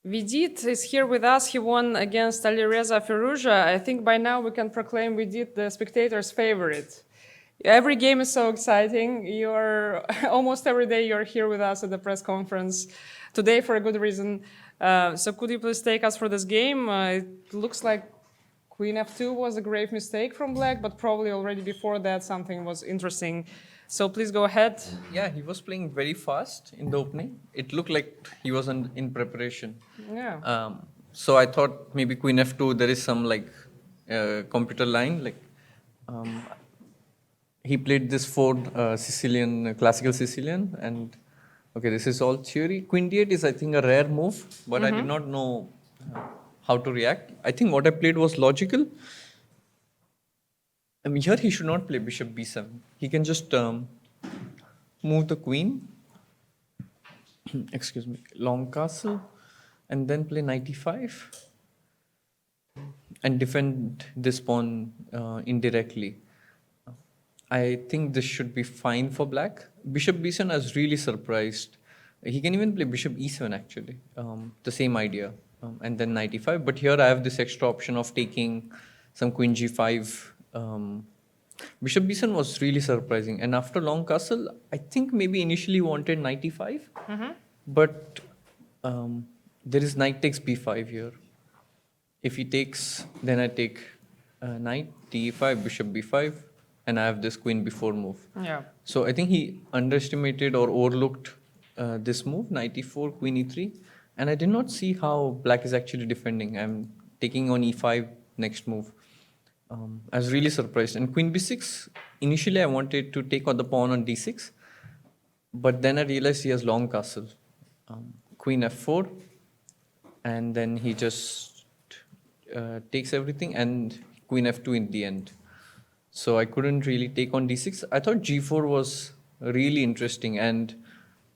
Vidit is here with us. He won against Alireza Firouzja. I think by now we can proclaim Vidit the spectators' favorite. Every game is so exciting. You're almost every day you're here with us at the press conference. Today for a good reason. So could you please take us for this game? It looks like Queen f2 was a grave mistake from Black, but probably already before that something was interesting. So please go ahead. Yeah, he was playing very fast in the opening. It looked like he was in preparation. Yeah. So I thought maybe Queen f2, there is some computer line. He played this four Sicilian, classical Sicilian, and okay, this is all theory. Queen d8 is, I think, a rare move, but I did not know how to react. I think what I played was logical. I mean, here he should not play bishop b7. He can just move the queen, excuse me, long castle, and then play knight e5 and defend this pawn indirectly. I think this should be fine for black. Bishop b7 is really surprised. He can even play bishop e7 actually, the same idea, and then knight e5. But here I have this extra option of taking some queen g5. Bishop b7 was really surprising. And after long castle, I think maybe initially wanted knight e5, but there is knight takes b5 here. If he takes, then I take knight, d5, bishop b5, and I have this queen b4 move. Yeah. So I think he underestimated or overlooked this move, knight e4, queen e3, and I did not see how black is actually defending. I'm taking on e5 next move. I was really surprised. And queen b6, initially I wanted to take on the pawn on d6, but then I realized he has long castle. Queen f4, and then he just takes everything, and queen f2 in the end. So I couldn't really take on d6. I thought g4 was really interesting, and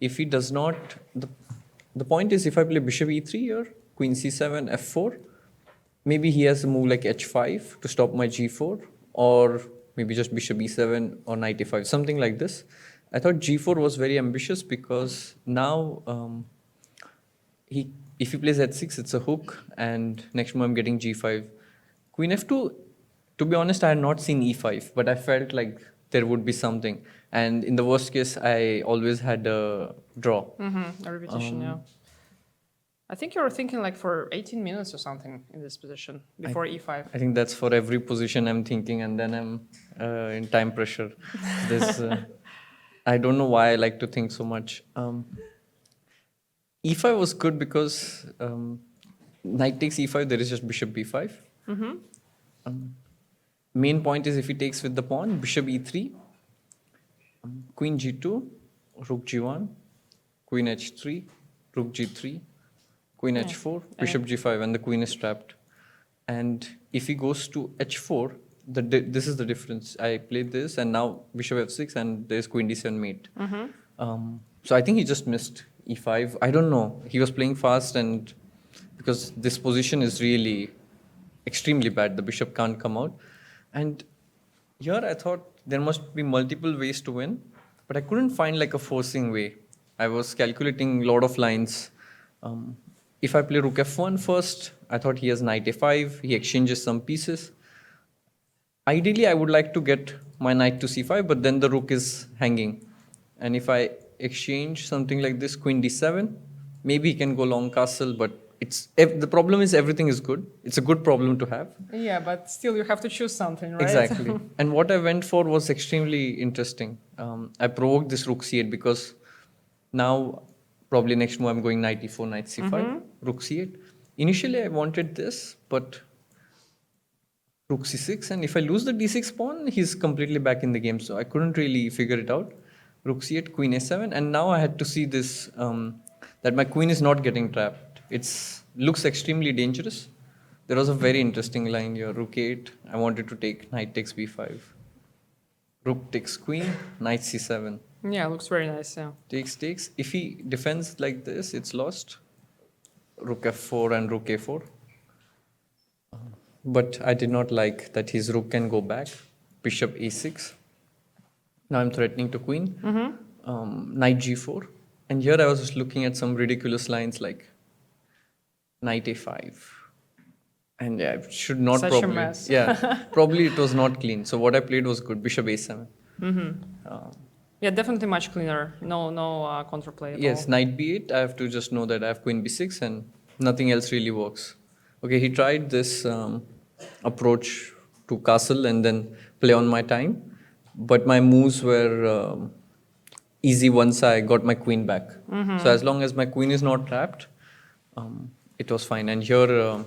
if he does not, the point is if I play bishop e3 here, queen c7, f4, maybe he has a move like h5 to stop my g4, or maybe just bishop e7 or knight e5, something like this. I thought g4 was very ambitious because now if he plays h6, it's a hook, and next move I'm getting g5. Queen f2, to be honest, I had not seen e5, but I felt like there would be something. And in the worst case, I always had a draw. A repetition, yeah. I think you were thinking like for 18 minutes or something in this position before e5. I think that's for every position I'm thinking, and then I'm in time pressure. This, I don't know why I like to think so much. E5 was good because knight takes e5, there is just bishop b5. Main point is if he takes with the pawn, bishop e3, queen g2, rook g1, queen h3, rook g3, queen h4, bishop g5, and the queen is trapped. And if he goes to h4, this is the difference. I played this, and now bishop f6, and there's queen d7 mate. So I think he just missed e5. I don't know. He was playing fast, and because this position is really extremely bad, the bishop can't come out. And here I thought there must be multiple ways to win, but I couldn't find like a forcing way. I was calculating a lot of lines. If I play rook f1 first, I thought he has knight a5, he exchanges some pieces. Ideally, I would like to get my knight to c5, but then the rook is hanging. And if I exchange something like this, queen d7, maybe he can go long castle, but the problem is everything is good. It's a good problem to have. Yeah, but still you have to choose something, right? Exactly. And what I went for was extremely interesting. I provoked this rook c8 because now probably next move I'm going knight e4, knight c5, rook c8. Initially I wanted this, but rook c6, and if I lose the d6 pawn, he's completely back in the game. So I couldn't really figure it out. Rook c8, queen a7, and now I had to see this, that my queen is not getting trapped. It looks extremely dangerous. There was a very interesting line here, rook 8, I wanted to take knight takes b5. Rook takes queen, knight c7. Yeah, looks very nice, yeah. Takes. If he defends like this, it's lost. Rook f4 and rook a4. But I did not like that his rook can go back. Bishop a6. Now I'm threatening to queen. Knight g4. And here I was just looking at some ridiculous lines like knight a5. And yeah, it should not Such a probably. mess. Yeah, probably it was not clean. So what I played was good. Bishop a7. Yeah, definitely much cleaner. No counterplay at Yes, all. knight b8. I have to just know that I have queen b6 and nothing else really works. Okay, he tried this approach to castle and then play on my time. But my moves were easy once I got my queen back. So as long as my queen is not trapped, it was fine. And here,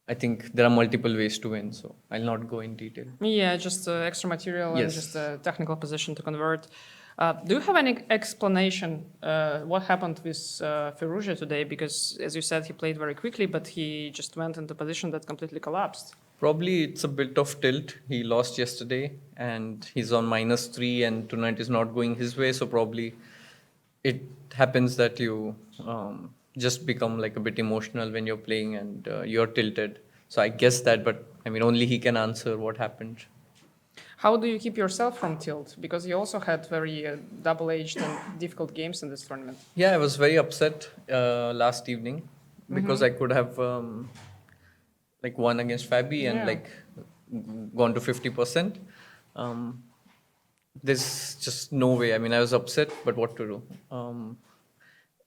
I think there are multiple ways to win, so I'll not go in detail. Yeah, just extra material and Yes. just a technical position to convert. Do you have any explanation what happened with Firouzja today? Because as you said, he played very quickly, but he just went into a position that completely collapsed. Probably it's a bit of tilt. He lost yesterday and he's on -3 and tonight is not going his way. So probably it happens that you just become like a bit emotional when you're playing and you're tilted. So I guess that, but I mean, only he can answer what happened. How do you keep yourself from tilt? Because you also had very double-edged and difficult games in this tournament. Yeah, I was very upset last evening because I could have like won against Fabi and Yeah. like gone to 50%. There's just no way. I mean, I was upset, but what to do?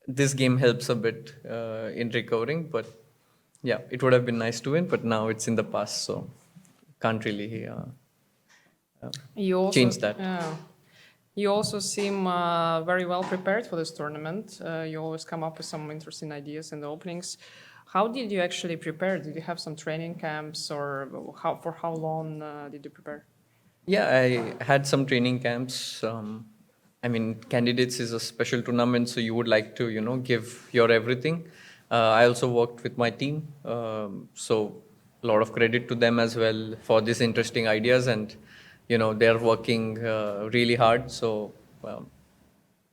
This game helps a bit in recovering, but yeah, it would have been nice to win, but now it's in the past, so can't really You also, change that. Yeah. You also seem very well prepared for this tournament. You always come up with some interesting ideas in the openings. How did you actually prepare? Did you have some training camps, or for how long did you prepare? Yeah, I had some training camps. I mean, candidates is a special tournament, so you would like to, give your everything. I also worked with my team, so a lot of credit to them as well for these interesting ideas, and they're working really hard. So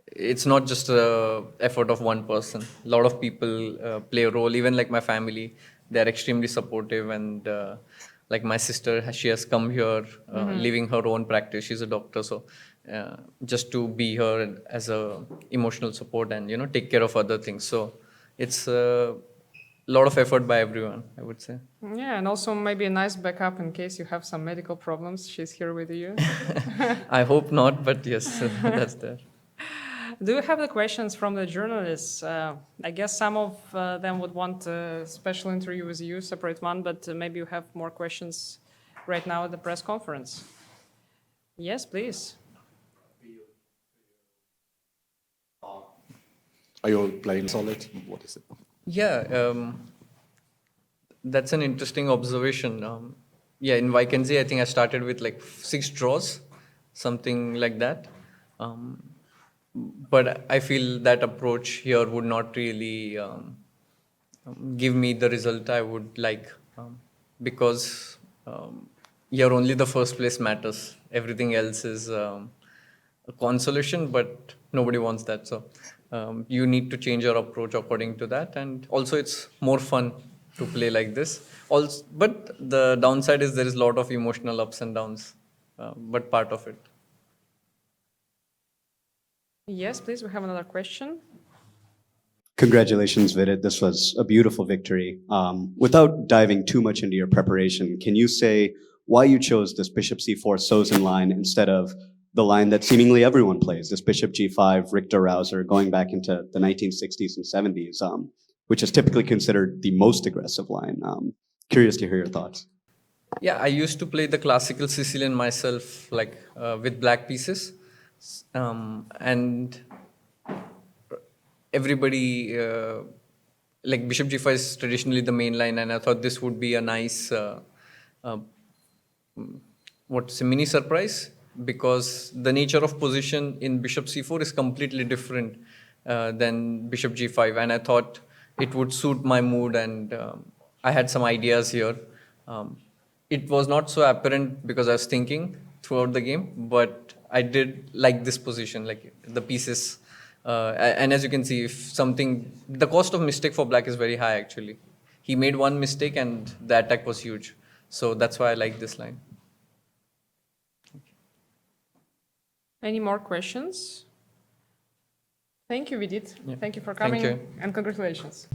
it's not just a effort of one person. A lot of people play a role. Even like my family, they're extremely supportive, and like my sister, she has come here, living her own practice. She's a doctor, so just to be here as a emotional support and take care of other things. So it's a lot of effort by everyone, I would say. Yeah, and also maybe a nice backup in case you have some medical problems. She's here with you. I hope not, but yes, that's there. Do you have the questions from the journalists? I guess some of them would want a special interview with you, separate one, but maybe you have more questions right now at the press conference. Yes, please. Are you playing solid? What is it? Yeah, that's an interesting observation. Yeah, in Vikenzi, I think I started with like 6 draws, something like that. But I feel that approach here would not really give me the result I would like, because here only the first place matters. Everything else is a consolation, but nobody wants that. So you need to change your approach according to that. And also it's more fun to play like this. Also, but the downside is there is a lot of emotional ups and downs, but part of it. Yes, please, we have another question. Congratulations, Vidit. This was a beautiful victory. Without diving too much into your preparation, can you say why you chose this bishop c4 Sozin line instead of the line that seemingly everyone plays, this bishop g5 Richter Rouser, going back into the 1960s and 70s, which is typically considered the most aggressive line? Curious to hear your thoughts. Yeah, I used to play the classical Sicilian myself, like with black pieces. And everybody, like bishop g5 is traditionally the main line, and I thought this would be a nice, what's a mini surprise, because the nature of position in bishop c4 is completely different than bishop g5, and I thought it would suit my mood, and I had some ideas here. It was not so apparent because I was thinking throughout the game, but I did like this position, like the pieces. And as you can see, if something, the cost of mistake for black is very high actually. He made one mistake and the attack was huge. So that's why I like this line. Any more questions? Thank you, Vidit. Yeah. Thank you for Thank coming, you. and congratulations.